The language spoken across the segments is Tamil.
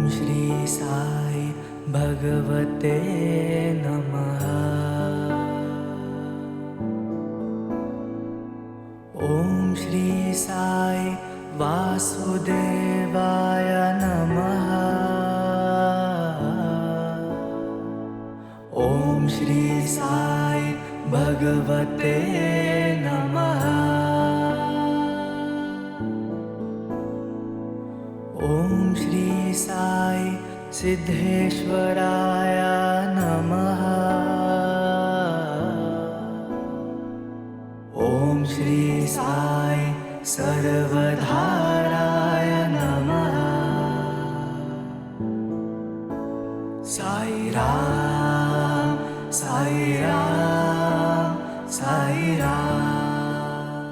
श्री साई भगवते नमः। ओम श्री साई वासुदेवाय नमः। ओम श्री साई भगवते नमः। ओम श्री साई सिद्धेश्वराय नमः। ओम श्री साई सर्वधाराय नमः। साई राम साई राम साई राम।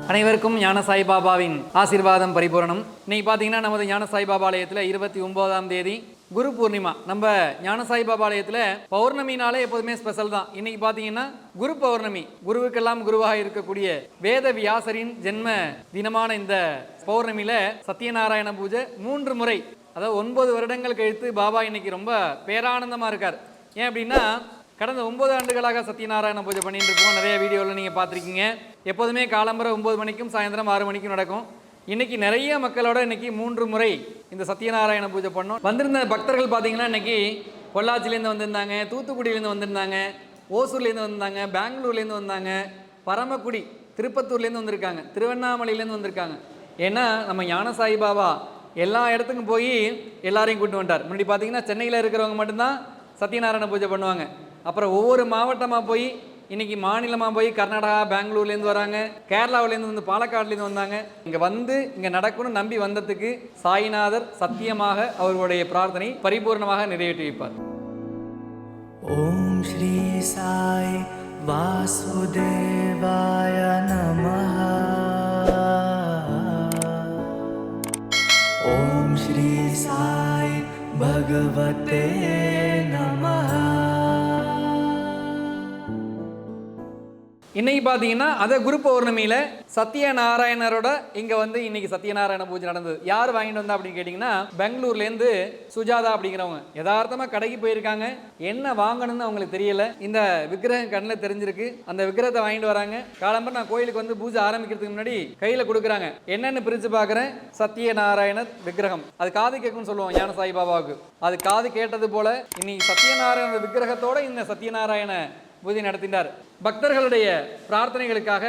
அனைவருக்கும் ஞான சாய்பாபாவின் ஆசீர்வாதம் பரிபூரணம். இன்னைக்கு பார்த்தீங்கன்னா நமது ஞான சாய்பாபா ஆலயத்தில் 29ஆம் தேதி குரு பூர்ணிமா. நம்ம ஞான சாய்பாபா ஆலயத்தில் பௌர்ணமினாலே எப்போதுமே ஸ்பெஷல் தான். இன்னைக்கு பார்த்தீங்கன்னா குரு பௌர்ணமி. குருவுக்கெல்லாம் குருவாக இருக்கக்கூடிய வேத வியாசரின் ஜென்ம தினமான இந்த பௌர்ணமியில் சத்யநாராயண பூஜை 3 முறை, அதாவது 9 வருடங்கள் கழித்து பாபா இன்னைக்கு ரொம்ப பேரானந்தமாக இருக்கார். ஏன் அப்படின்னா கடந்த 9 ஆண்டுகளாக சத்யநாராயண பூஜை பண்ணிட்டு இருக்கோம். நிறைய வீடியோவில் நீங்கள் பார்த்துருக்கீங்க. எப்போதுமே காலம்பரை 9 மணிக்கும் சாயந்தரம் 6 மணிக்கும் நடக்கும். இன்னைக்கு நிறைய மக்களோட இன்னைக்கு 3 முறை இந்த சத்யநாராயண பூஜை பண்ணோம். வந்திருந்த பக்தர்கள் பார்த்தீங்கன்னா இன்னைக்கு பொள்ளாச்சிலேருந்து வந்திருந்தாங்க, தூத்துக்குடியிலேருந்து வந்திருந்தாங்க, ஓசூர்லேருந்து வந்திருந்தாங்க, பெங்களூர்லேருந்து வந்தாங்க, பரமக்குடி திருப்பத்தூர்லேருந்து வந்திருக்காங்க, திருவண்ணாமலையிலேருந்து வந்திருக்காங்க. ஏன்னா நம்ம ஞான சாய்பாபா எல்லா இடத்துக்கும் போய் எல்லாரையும் கூப்பிட்டு வந்துட்டார். முன்னாடி பார்த்தீங்கன்னா சென்னையில் இருக்கிறவங்க மட்டும்தான் சத்யநாராயண பூஜை பண்ணுவாங்க. அப்புறம் ஒவ்வொரு மாவட்டமாக போய் இன்றைக்கி மாநிலமாக போய் கர்நாடகா, பெங்களூர்லேருந்து வராங்க, கேரளாவிலேருந்து வந்து பாலக்காடுலேருந்து வந்தாங்க. இங்கே வந்து இங்கே நடக்கணும்னு நம்பி வந்ததுக்கு சாய்நாதர் சத்தியமாக அவர்களுடைய பிரார்த்தனை பரிபூர்ணமாக நிறைவேற்றி வைப்பார். ஓம் ஸ்ரீ சாய் வாசுதேவாய நமः. ஓம் ஸ்ரீ சாய் பகவதே நமः. இன்னைக்கு பார்த்தீங்கன்னா அதை குரு பௌர்ணமியில் சத்யநாராயணரோட இங்கே வந்து இன்னைக்கு சத்யநாராயண பூஜை நடந்தது. யார் வாங்கிட்டு வந்தா அப்படின்னு கேட்டிங்கன்னா பெங்களூர்லேருந்து சுஜாதா அப்படிங்கிறவங்க யதார்த்தமாக கடைக்கு போயிருக்காங்க. என்ன வாங்கணும்னு அவங்களுக்கு தெரியல. இந்த விக்கிரகம் கண்ணில் தெரிஞ்சிருக்கு. அந்த விக்கிரகத்தை வாங்கிட்டு வராங்க. காலம்பரம் நான் கோயிலுக்கு வந்து பூஜை ஆரம்பிக்கிறதுக்கு முன்னாடி கையில் கொடுக்குறாங்க. என்னென்னு பிரித்து பார்க்குறேன், சத்யநாராயண விக்கிரகம். அது காது கேட்கும்னு சொல்லுவோம் ஞான சாய்பாபாவுக்கு. அது காது கேட்டது போல இன்னைக்கு சத்யநாராயண விக்கிரகத்தோட இந்த சத்யநாராயண பூஜை நடத்தினார். பக்தர்களுடைய பிரார்த்தனைகளுக்காக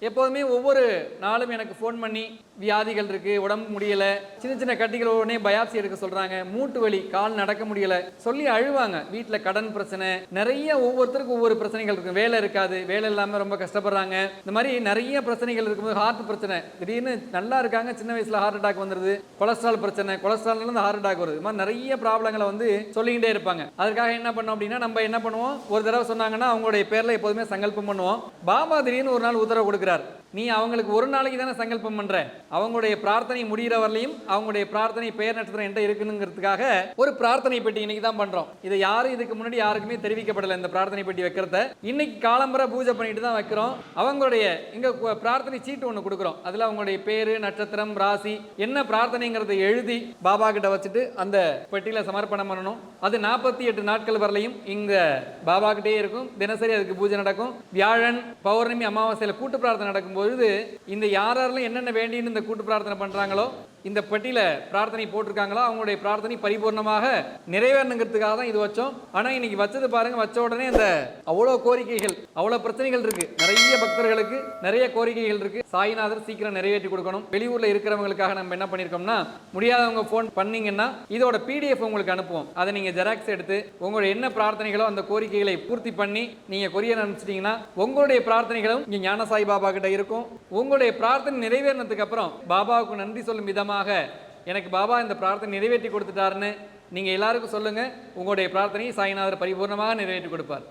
எப்போதுமே ஒவ்வொரு நாளும் எனக்கு ஃபோன் பண்ணி வியாதிகள் இருக்குது, உடம்பு முடியலை, சின்ன சின்ன கட்டிகள் உடனே பயாப்சி எடுக்க சொல்கிறாங்க, மூட்டு வலி, கால் நடக்க முடியலை சொல்லி அழுவாங்க. வீட்டில் கடன் பிரச்சனை, நிறைய ஒவ்வொருத்தருக்கும் ஒவ்வொரு பிரச்சனைகள் இருக்கும். வேலை இருக்காது, வேலை இல்லாமல் ரொம்ப கஷ்டப்படுறாங்க. இந்த மாதிரி நிறைய பிரச்சனைகள் இருக்கும்போது ஹார்ட் பிரச்சனை, திடீர்னு நல்லா இருக்காங்க, சின்ன வயசில் ஹார்ட் அட்டாக் வந்துடுது, கொலஸ்ட்ரால் பிரச்சனை, கொலஸ்ட்ரால்லேருந்து ஹார்ட் அட்டாக் வருது. இது மாதிரி நிறைய ப்ராப்ளங்களை வந்து சொல்லிக்கிட்டே இருப்பாங்க. அதற்காக என்ன பண்ணோம் அப்படின்னா நம்ம என்ன பண்ணுவோம், ஒரு தடவை சொன்னாங்கன்னா அவங்களுடைய பேரில் எப்போதுமே சங்கல்பம் பண்ணுவோம். பாபா திடீர்னு ஒரு நாள் உத்தரவு கொடுக்குறார். நீ அவங்களுக்கு ஒரு நாளைக்கு தானே சங்கல்பம் பண்ற, அவங்களுடைய பிரார்த்தனை முடிகிற வரலையும் அவங்களுடைய பிரார்த்தனை பெயர் நட்சத்திரம் என்கிட்ட இருக்குங்கிறதுக்காக ஒரு பிரார்த்தனை பெட்டி இன்னைக்கு தான் பண்றோம். இதை யாரும் இதுக்கு முன்னாடி யாருக்குமே தெரிவிக்கப்படலை. இந்த பிரார்த்தனை பெட்டி வைக்கிறத இன்னைக்கு காலம்பரை பூஜை பண்ணிட்டு தான் வைக்கிறோம். அவங்களுடைய இங்க பிரார்த்தனை சீட்டு ஒன்று கொடுக்குறோம். அதுல அவங்களுடைய பேரு, நட்சத்திரம், ராசி, என்ன பிரார்த்தனைங்கிறத எழுதி பாபா கிட்ட வச்சுட்டு அந்த பெட்டியில சமர்ப்பணம் பண்ணணும். அது 48 நாட்கள் வரலையும் இங்க பாபா கிட்டே இருக்கும். தினசரி அதுக்கு பூஜை நடக்கும். வியாழன், பௌர்ணமி, அமாவாசையில கூட்டு பிரார்த்தனை நடக்கும்போது இந்த யாரெல்லாம் என்னென்ன வேண்டின்னு இந்த கூட்டு பிரார்த்தனை பண்றாங்களோ, இந்த பெட்டியில பிரார்த்தனை போட்டிருக்காங்களோ, அவங்களுடைய பிரார்த்தனை பரிபூர்ணமாக நிறைவேறணுங்கிறதுக்காக தான் இது வச்சோம். ஆனா இன்னைக்கு வச்சது பாருங்க, வச்ச உடனே இந்த அவ்வளோ கோரிக்கைகள், அவ்வளோ பிரச்சனைகள் இருக்கு. நிறைய பக்தர்களுக்கு நிறைய கோரிக்கைகள் இருக்கு. சாய்நாதர் சீக்கிரம் நிறைவேற்றி கொடுக்கணும். வெளியூர்ல இருக்கிறவங்களுக்காக நம்ம என்ன பண்ணிருக்கோம்னா, முடியாதவங்க போன் பண்ணீங்கன்னா இதோட PDF உங்களுக்கு அனுப்புவோம். அதை நீங்க ஜெராக்ஸ் எடுத்து உங்களுடைய என்ன பிரார்த்தனைகளோ அந்த கோரிக்கைகளை பூர்த்தி பண்ணி நீங்க கொரியர் அனுப்பிச்சிட்டீங்கன்னா உங்களுடைய பிரார்த்தனைகளும் இங்க ஞான சாய் பாபா கிட்ட இருக்கும். உங்களுடைய பிரார்த்தனை நிறைவேறினதுக்கு அப்புறம் பாபாவுக்கு நன்றி சொல்லும் விதமாக எனக்கு பாபா இந்த பிரார்த்தனை நிறைவேற்றி கொடுத்துட்டாருன்னு நீங்க எல்லாருக்கும் சொல்லுங்க. உங்களுடைய பிரார்த்தனையை சாய்நாதர் பரிபூர்ணமாக நிறைவேற்றி கொடுப்பார்.